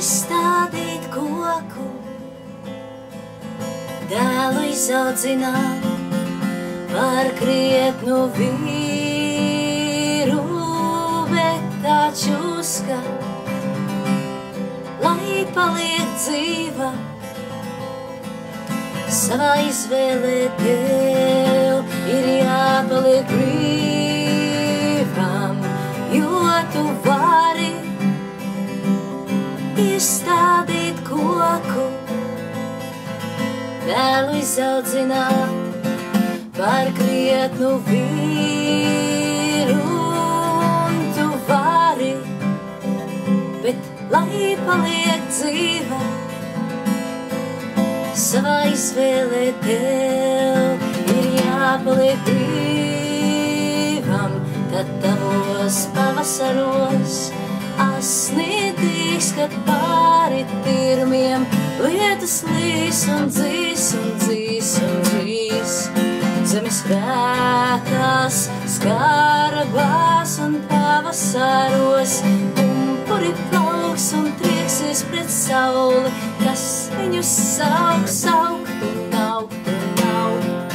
Iestādīt koku, dēlu izaudzināt par krietnu vīru, bet taču skat, lai paliek dzīva. Savā izvēlē tev ir jāpaliek brīvam, jo tu vari iestādīt koku, dēlu izaudzināt par krietnu vīru, un tu vari, bet lai paliek dzīva. Savā izvēlē tev ir jāpaliek brīvam, kad tavos pavasaros asnītīgs, kad pāri tirmiem lietus līs un dzīs un dzīs un dzīs. Zemes rētās, skarabās un pavasaros pumpuri plauks un trieksies pret sauli, kas viņus sauks, augt un augt un augt.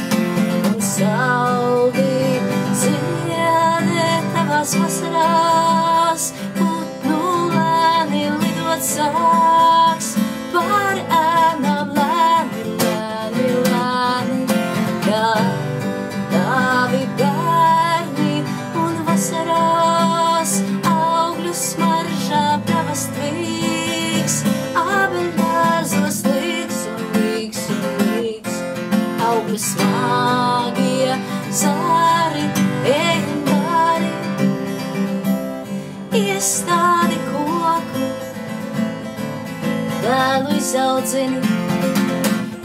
Un saldi dziedē tavās vasarās, putnu lēni lidot sāks, pār ēnām lēni, lēni, lēni, kā tavi bērni. Un vasarās augļu smaržā pravas tvīks, abeļdārzos līgs un līgs un līgs. Augļu smagie zāri, ej un dari, iestādi koku, dēlu izaudzini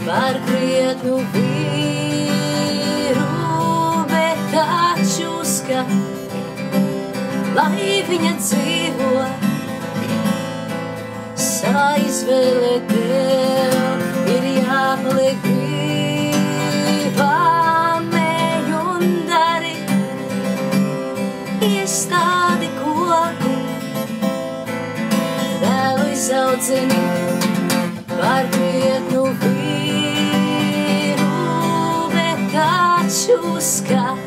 par krietnu vīru, bet taču skat, lai viņa dzīvo. Savā izvēlē tev ir jāpaliek brīvam, ej un dari, iestādi koku, dēlu izaudzini par krietnu vīru, bet taču skat,